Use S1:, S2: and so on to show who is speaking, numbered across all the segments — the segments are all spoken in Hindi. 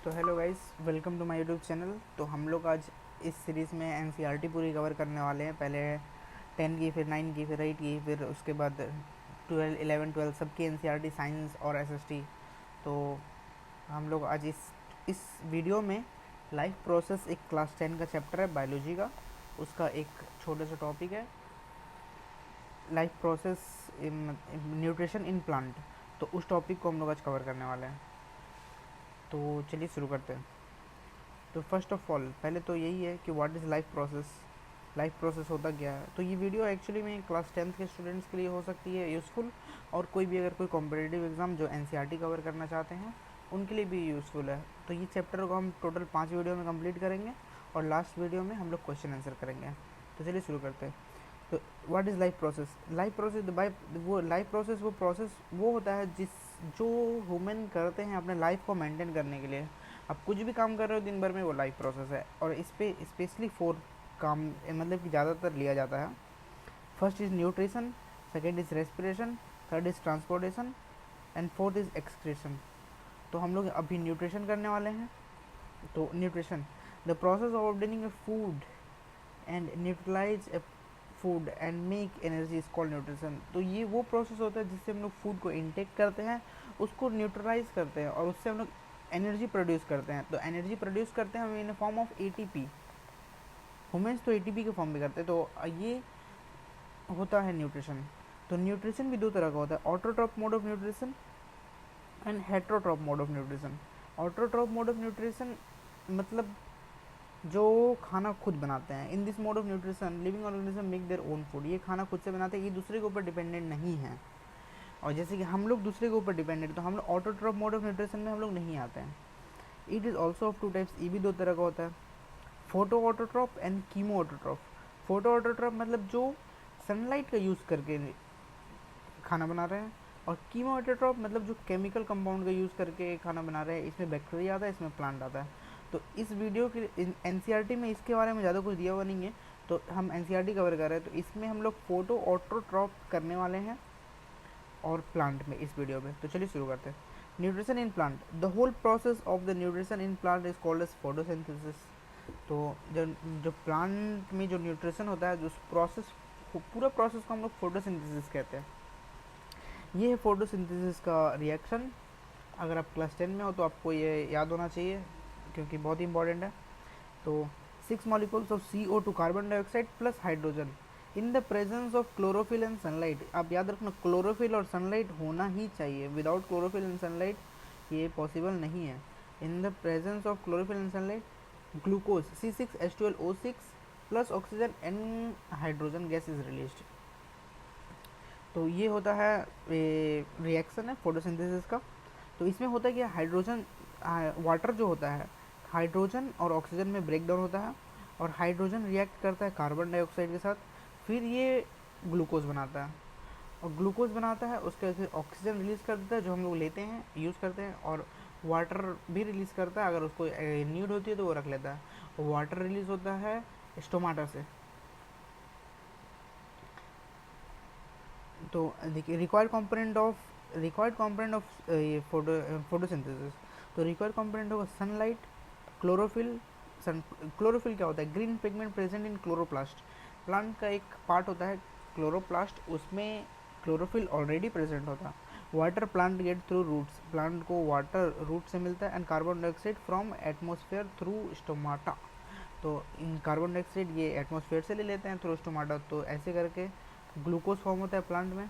S1: तो hello guys, welcome to my YouTube channel. तो हम लोग आज इस सीरीज़ में एनसीईआरटी पूरी कवर करने वाले हैं। पहले 10 की, फिर 9 की, फिर 8 की, फिर उसके बाद 12, 11, 12 सबकी एनसीईआरटी, साइंस और एसएसटी। तो हम लोग आज इस वीडियो में लाइफ प्रोसेस, एक क्लास 10 का चैप्टर है बायोलॉजी का, उसका एक छोटा सा टॉपिक है life process nutrition in plant. तो उस टॉपिक को हम लोग आज कवर करने वाले हैं। तो चलिए शुरू करते हैं। तो फर्स्ट ऑफ ऑल पहले तो यही है कि व्हाट इज़ लाइफ प्रोसेस होता क्या है। तो ये वीडियो एक्चुअली में क्लास 10th के स्टूडेंट्स के लिए हो सकती है यूज़फुल, और कोई भी अगर कोई कॉम्पिटिटिव एग्ज़ाम जो एनसीईआरटी कवर करना चाहते हैं उनके लिए भी यूज़फुल है। तो ये चैप्टर को हम टोटल 5 वीडियो में कंप्लीट करेंगे और लास्ट वीडियो में हम लोग क्वेश्चन आंसर करेंगे। तो चलिए शुरू करते हैं। तो व्हाट इज़ लाइफ प्रोसेस वो लाइफ प्रोसेस वो होता है जो ह्यूमन करते हैं अपने लाइफ को मेंटेन करने के लिए। आप कुछ भी काम कर रहे हो दिन भर में, वो लाइफ प्रोसेस है। और इस पे स्पेशली 4 काम मतलब कि ज़्यादातर लिया जाता है। First is nutrition, second is respiration, third is transportation and fourth is excretion. तो हम लोग अभी न्यूट्रिशन करने वाले हैं। तो nutrition, the process of obtaining a food and neutralize a food and make energy is called nutrition. तो ये वो प्रोसेस होता है जिससे हम लोग फूड को इनटेक करते हैं, उसको न्यूट्रलाइज करते हैं और उससे हम लोग एनर्जी प्रोड्यूस करते हैं। तो एनर्जी प्रोड्यूस करते हैं हम in form of ATP. Humans तो एटीपी के फॉर्म में करते हैं। तो ये होता है न्यूट्रिशन। तो न्यूट्रिशन भी दो तरह का होता है, autotroph mode of nutrition and heterotroph mode of nutrition. Autotroph mode of nutrition मतलब जो खाना खुद बनाते हैं। In this mode of nutrition living organism make their own food. ये खाना खुद से बनाते हैं, ये दूसरे के ऊपर डिपेंडेंट नहीं है। और जैसे कि हम लोग दूसरे के ऊपर डिपेंडेंट, तो हम लोग ऑटोट्रॉप मोड ऑफ न्यूट्रिशन में हम लोग नहीं आते हैं। It is also of 2 types, ये भी 2 तरह का होता है, photo autotroph and chemo autotroph. Photo autotroph मतलब जो सनलाइट का यूज़ करके खाना बना रहे हैं, और कीमो ऑटोट्रॉप मतलब जो केमिकल कंपाउंड का यूज़ करके खाना बना रहे हैं। इसमें बैक्टीरिया आता है, इसमें प्लांट आता है। तो इस वीडियो के एनसीईआरटी में इसके बारे में ज़्यादा कुछ दिया हुआ नहीं है, तो हम एनसीईआरटी कवर कर रहे हैं। तो इसमें हम लोग फोटो ऑटोट्रॉप करने वाले हैं और प्लांट में इस वीडियो में। तो चलिए शुरू करते हैं। Nutrition in plant, the whole process of the nutrition in plant is called as photosynthesis. तो जो जो प्लांट में जो न्यूट्रिशन होता है, जो प्रोसेस, पूरा प्रोसेस को हम लोग फोटोसिंथेसिस कहते हैं। ये है फोटोसिंथेसिस का रिएक्शन। अगर आप क्लास 10 में हो तो आपको ये याद होना चाहिए क्योंकि बहुत ही इंपॉर्टेंट है। तो 6 molecules of CO2 carbon dioxide plus hydrogen in the presence of chlorophyll and sunlight. आप याद रखना, क्लोरोफिल और सनलाइट होना ही चाहिए। विदाउट क्लोरोफिल एंड सनलाइट ये पॉसिबल नहीं है। In the presence of chlorophyll and sunlight glucose C6H12O6 plus oxygen and hydrogen gas is released. तो ये होता है रिएक्शन है फोटोसिंथेसिस का। तो इसमें होता है कि हाइड्रोजन, वाटर जो होता है, हाइड्रोजन और ऑक्सीजन में ब्रेक डाउन होता है, और हाइड्रोजन रिएक्ट करता है कार्बन डाइऑक्साइड के साथ, फिर ये ग्लूकोज बनाता है। और ग्लूकोज बनाता है, उसके बाद फिर ऑक्सीजन रिलीज़ कर देता है जो हम लोग लेते हैं, यूज़ करते हैं, और वाटर भी रिलीज़ करता है। अगर उसको नीड होती है तो वो रख लेता है। वाटर रिलीज़ होता है स्टोमाटा से। तो देखिए, रिक्वायर्ड कंपोनेंट ऑफ ये फोटोसिंथेसिस। तो रिक्वायर्ड कंपोनेंट होगा सनलाइट, क्लोरोफिल। क्लोरोफिल क्या होता है? Green pigment present in chloroplast. Plant का एक पार्ट होता है क्लोरोप्लास्ट, उसमें क्लोरोफिल ऑलरेडी प्रेजेंट होता है। Water plant get through roots, plant को वाटर रूट से मिलता है, and carbon dioxide from atmosphere through stomata. तो इन कार्बन डाइऑक्साइड ये एटमोसफेयर से ले लेते हैं थ्रू स्टोमाटा। तो ऐसे करके ग्लूकोज फॉर्म होता है प्लांट में,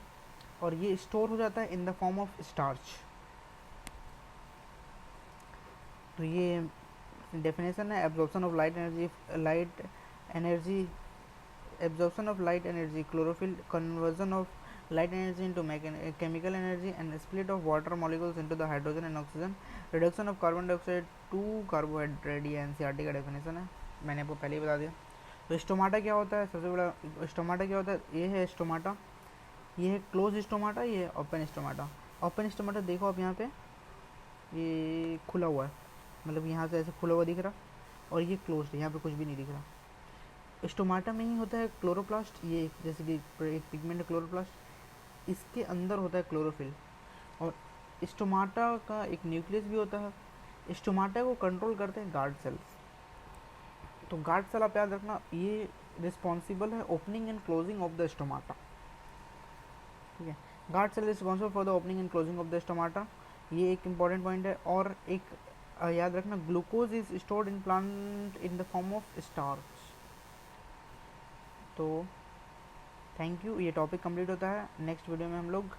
S1: और ये स्टोर हो जाता है in the form of starch. तो ये डेफिनेशन है, absorption of energy absorption of light energy, chlorophyll, conversion of light energy into chemical energy, and split of water molecules into the hydrogen and oxygen, reduction of carbon dioxide to carbohydrate. ये एनसीईआरटी का डेफिनेशन है, मैंने आपको पहले ही बता दिया। तो स्टोमाटा क्या होता है? सबसे बड़ा स्टोमाटा क्या होता है? ये है स्टोमाटा, ये है क्लोज स्टोमाटा, ये है ओपन स्टोमाटा। ओपन स्टोमाटा देखो आप यहाँ पे, ये खुला हुआ है, मतलब यहाँ से ऐसे खुला हुआ दिख रहा, और ये क्लोज है, यहाँ पे कुछ भी नहीं दिख रहा। स्टोमाटा में ही होता है क्लोरोप्लास्ट, ये जैसे कि एक पिगमेंट है क्लोरोप्लास्ट, इसके अंदर होता है क्लोरोफिल। और स्टोमाटा का एक न्यूक्लियस भी होता है, स्टोमाटा को कंट्रोल करते हैं गार्ड सेल्स। तो गार्ड सेल आप याद रखना, ये रिस्पॉन्सिबल है opening and closing of the stomata, ठीक है। Guard cell responsible for the opening and closing of the stomata, ये एक इंपॉर्टेंट पॉइंट है। और एक याद रखना, glucose is stored in plant in the form of starch. तो थैंक यू, ये टॉपिक कंप्लीट होता है। नेक्स्ट वीडियो में हम लोग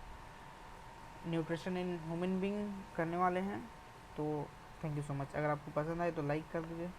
S1: न्यूट्रिशन इन ह्यूमन बीइंग करने वाले हैं। तो थैंक यू सो मच। अगर आपको पसंद आए तो लाइक कर दीजिए।